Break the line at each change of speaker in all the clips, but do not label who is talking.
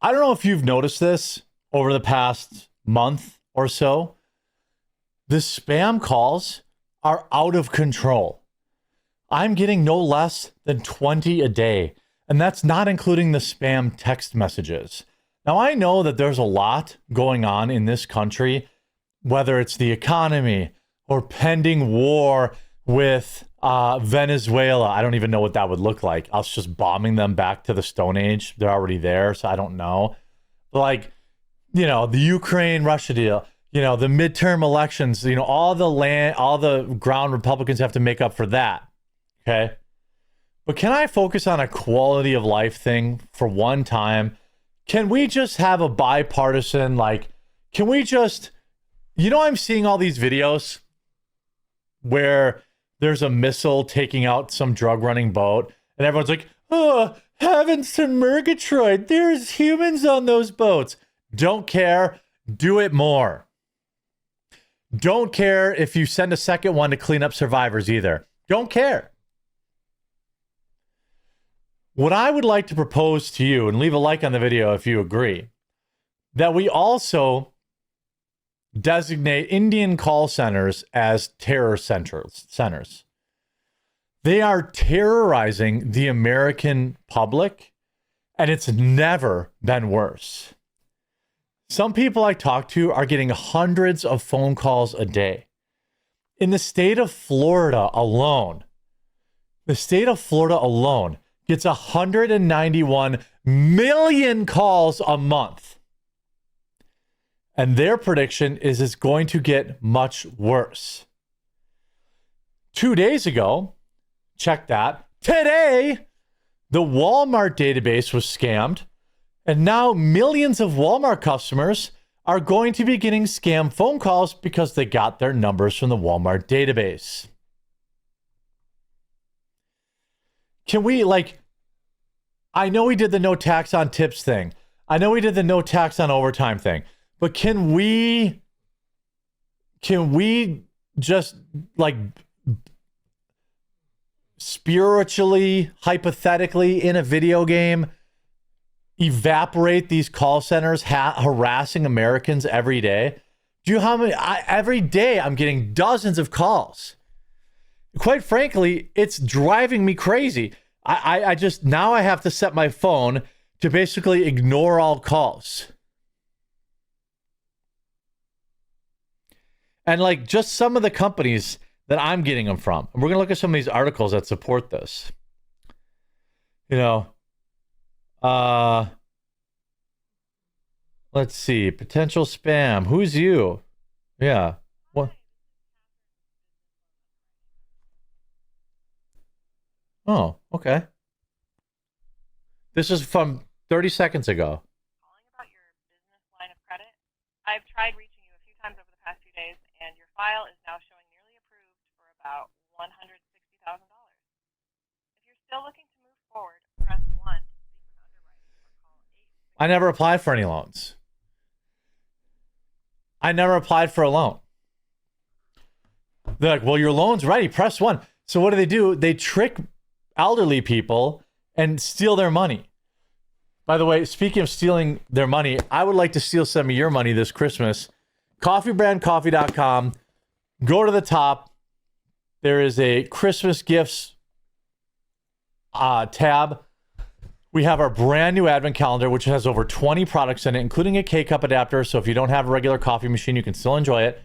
I don't know if you've noticed this over the past month or so. The spam calls are out of control. I'm getting no less than 20 a day, and that's not including the spam text messages. Now, I know that there's a lot going on in this country, whether it's the economy or pending war with Venezuela. I don't even know what that would look like. Us just bombing them back to the Stone Age. They're already there, so I don't know. But like, you know, the Ukraine-Russia deal, you know, the midterm elections, you know, all the ground Republicans have to make up for that. Okay. But can I focus on a quality of life thing for one time? Can we just have a bipartisan, like, can we just, you know, I'm seeing all these videos where there's a missile taking out some drug running boat and everyone's like, oh, heavens to Murgatroyd. There's humans on those boats. Don't care. Do it more. Don't care if you send a second one to clean up survivors either. Don't care. What I would like to propose to you, and leave a like on the video if you agree, that we also designate Indian call centers as terror centers. They are terrorizing the American public, and it's never been worse. Some people I talk to are getting hundreds of phone calls a day. In the state of Florida alone, gets 191 million calls a month. And their prediction is it's going to get much worse. 2 days ago, check that, today, the Walmart database was scammed. And now millions of Walmart customers are going to be getting scam phone calls because they got their numbers from the Walmart database. Can we, like, I know we did the no tax on tips thing. I know we did the no tax on overtime thing. But can we just, like, spiritually, hypothetically, in a video game, evaporate these call centers harassing Americans every day? Do you know how many? Every day I'm getting dozens of calls. Quite frankly, it's driving me crazy. I just, now I have to set my phone to basically ignore all calls. And like, just some of the companies that I'm getting them from. And we're going to look at some of these articles that support this. You know, let's see, potential spam. Who's you? Yeah. What? Oh, okay. This is from 30 seconds ago.
Calling about your business line of credit. I've tried reaching you a few times over the past few days, and your file is now showing nearly approved for about $160,000. If you're still looking to move forward, press 1 to speak with underwriting or call 8.
I never applied for any loans. I never applied for a loan. They're like, well, your loan's ready. Press 1. So what do? They trick elderly people and steal their money. By the way, speaking of stealing their money, I would like to steal some of your money this Christmas. Coffeebrandcoffee.com. Go to the top. There is a Christmas gifts tab. We have our brand new advent calendar, which has over 20 products in it, including a K-cup adapter. So if you don't have a regular coffee machine, you can still enjoy it.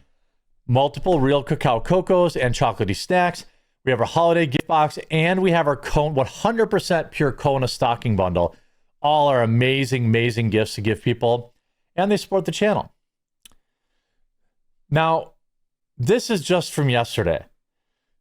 Multiple real cacao cocos and chocolatey snacks. We have our holiday gift box, and we have our 100% pure Kona stocking bundle. All are amazing, amazing gifts to give people, and they support the channel. Now, this is just from yesterday.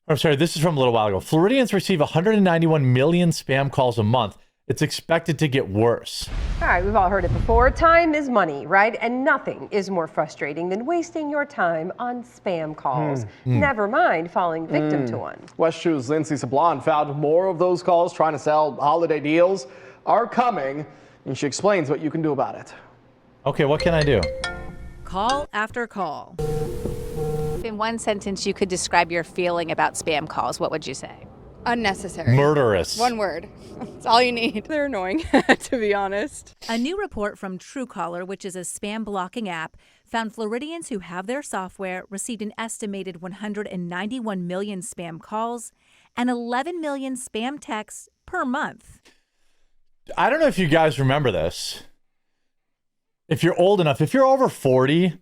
I'm sorry, this is from a little while ago. Floridians receive 191 million spam calls a month. It's expected to get worse.
All right, we've all heard it before. Time is money, right? And nothing is more frustrating than wasting your time on spam calls. Never mind falling victim to one.
West Show's Lindsay Sablon found more of those calls trying to sell holiday deals are coming, and she explains what you can do about it.
Okay, what can I do?
Call after call.
If in one sentence you could describe your feeling about spam calls, what would you say? Unnecessary.
Murderous.
One word. That's all you need.
They're annoying, to be honest.
A new report from Truecaller, which is a spam blocking app, found Floridians who have their software received an estimated 191 million spam calls and 11 million spam texts per month.
I don't know if you guys remember this. If you're old enough, if you're over 40,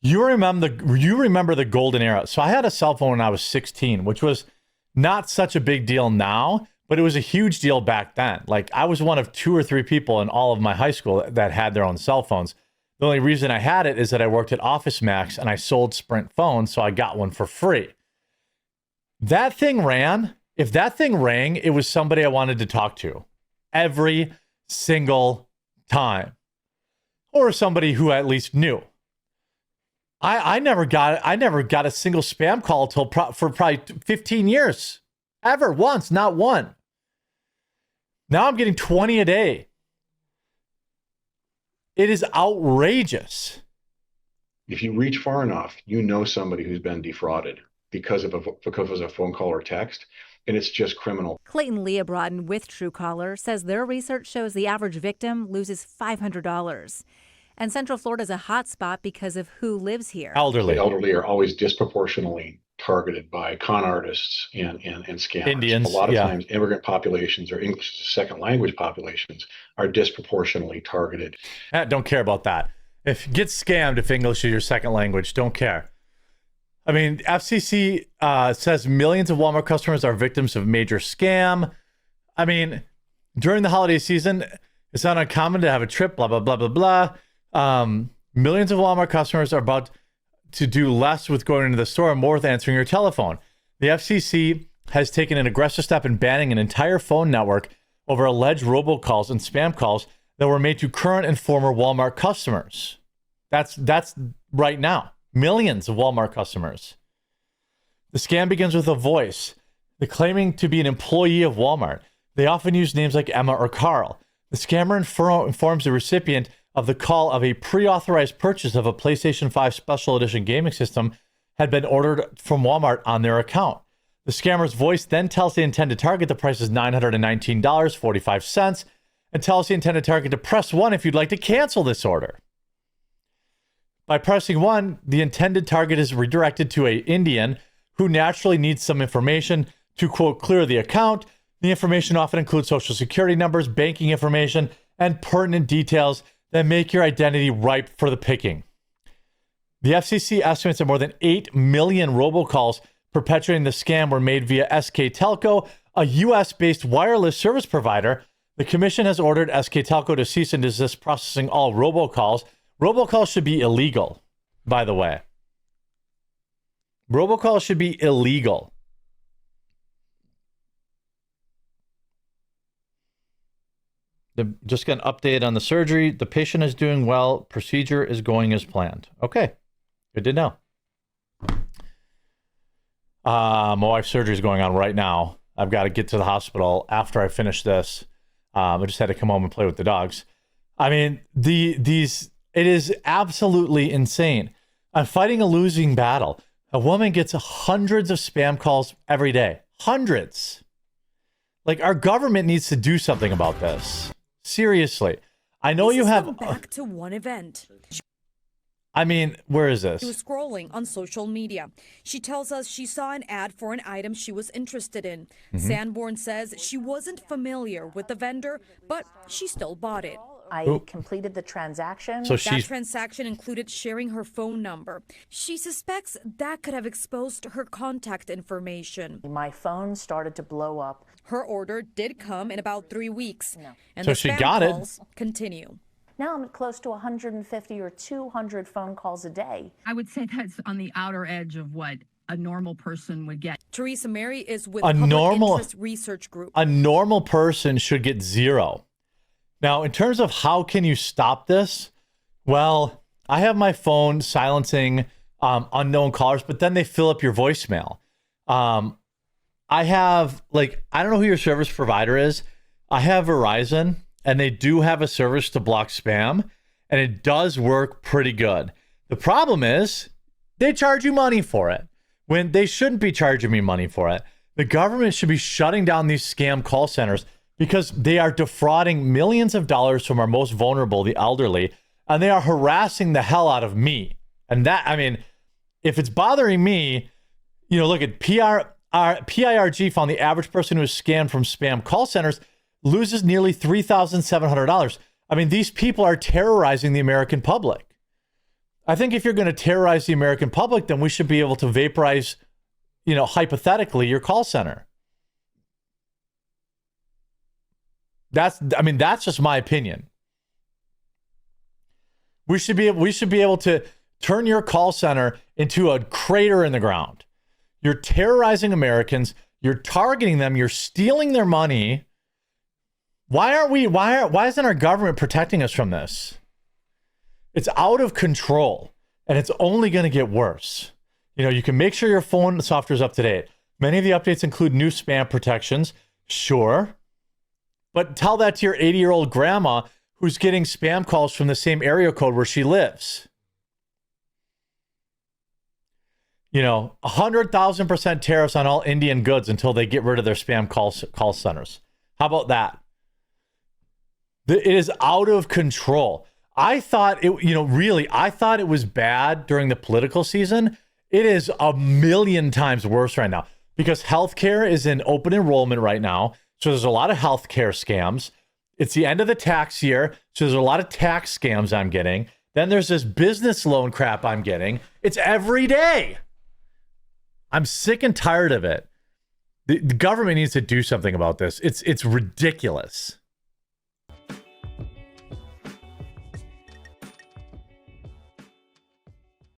you remember the golden era. So I had a cell phone when I was 16, which was not such a big deal now, but it was a huge deal back then. Like, I was one of 2 or 3 people in all of my high school that had their own cell phones. The only reason I had it is that I worked at Office Max and I sold Sprint phones, so I got one for free. That thing ran. If that thing rang, it was somebody I wanted to talk to every single time, or somebody who at least knew. I never got a single spam call for probably 15 years. Ever once, not one. Now I'm getting 20 a day. It is outrageous.
If you reach far enough, you know somebody who's been defrauded because of a phone call or text, and it's just criminal.
Clayton Leobrodin with Truecaller says their research shows the average victim loses $500. And Central Florida is a hot spot because of who lives here.
Elderly.
The elderly are always disproportionately targeted by con artists and scammers.
Indians,
a lot of times immigrant populations or English as a second language populations are disproportionately targeted.
Don't care about that. If get scammed if English is your second language, don't care. I mean, FCC says millions of Walmart customers are victims of major scam. I mean, during the holiday season, it's not uncommon to have a trip, blah, blah, blah, blah, blah. Millions of Walmart customers are about to do less with going into the store and more with answering your telephone. The FCC has taken an aggressive step in banning an entire phone network over alleged robocalls and spam calls that were made to current and former Walmart customers. That's right now. Millions of Walmart customers. The scam begins with a voice. They're claiming to be an employee of Walmart. They often use names like Emma or Carl. The scammer informs the recipient of the call of a pre-authorized purchase of a PlayStation 5 Special Edition gaming system had been ordered from Walmart on their account. The scammer's voice then tells the intended target the price is $919.45 and tells the intended target to press 1 if you'd like to cancel this order. By pressing 1, the intended target is redirected to an Indian who naturally needs some information to, quote, clear the account. The information often includes social security numbers, banking information, and pertinent details that make your identity ripe for the picking. The FCC estimates that more than 8 million robocalls perpetuating the scam were made via SK Telco, a U.S.-based wireless service provider. The commission has ordered SK Telco to cease and desist processing all robocalls. Robocalls should be illegal, by the way. Robocalls should be illegal. Just got an update on the surgery. The patient is doing well. Procedure is going as planned. Okay. Good to know. My wife's surgery is going on right now. I've got to get to the hospital after I finish this. I just had to come home and play with the dogs. I mean, it is absolutely insane. I'm fighting a losing battle. A woman gets hundreds of spam calls every day. Hundreds. Like, our government needs to do something about this. Seriously. I know you have...
Back to one event.
I mean, where is this?
She was scrolling on social media. She tells us she saw an ad for an item she was interested in. Sanborn says she wasn't familiar with the vendor, but she still bought it.
I completed the transaction.
So
that transaction included sharing her phone number. She suspects that could have exposed her contact information.
My phone started to blow up.
Her order did come in about 3 weeks. And
so
the
she
spam
got
calls continue.
Now I'm at close to 150 or 200 phone calls a day.
I would say that's on the outer edge of what a normal person would get.
Teresa Mary is with Public Interest Research Group.
A normal person should get 0. Now, in terms of how can you stop this? Well, I have my phone silencing unknown callers, but then they fill up your voicemail. I have, I don't know who your service provider is. I have Verizon, and they do have a service to block spam, and it does work pretty good. The problem is they charge you money for it when they shouldn't be charging me money for it. The government should be shutting down these scam call centers because they are defrauding millions of dollars from our most vulnerable, the elderly, and they are harassing the hell out of me. And that, I mean, if it's bothering me, you know, look at PIRG found the average person who is scammed from spam call centers loses nearly $3,700. I mean, these people are terrorizing the American public. I think if you're going to terrorize the American public, then we should be able to vaporize, you know, hypothetically, your call center. That's just my opinion. We should be able to turn your call center into a crater in the ground. You're terrorizing Americans. You're targeting them. You're stealing their money. Why isn't our government protecting us from this? It's out of control, and it's only going to get worse. You know, you can make sure your phone software is up to date. Many of the updates include new spam protections. Sure. But tell that to your 80-year-old grandma who's getting spam calls from the same area code where she lives. You know, 100,000% tariffs on all Indian goods until they get rid of their spam call centers. How about that? It is out of control. I thought it was bad during the political season. It is a million times worse right now because healthcare is in open enrollment right now. So there's a lot of healthcare scams. It's the end of the tax year. So there's a lot of tax scams I'm getting. Then there's this business loan crap I'm getting. It's every day. I'm sick and tired of it. The government needs to do something about this. It's ridiculous.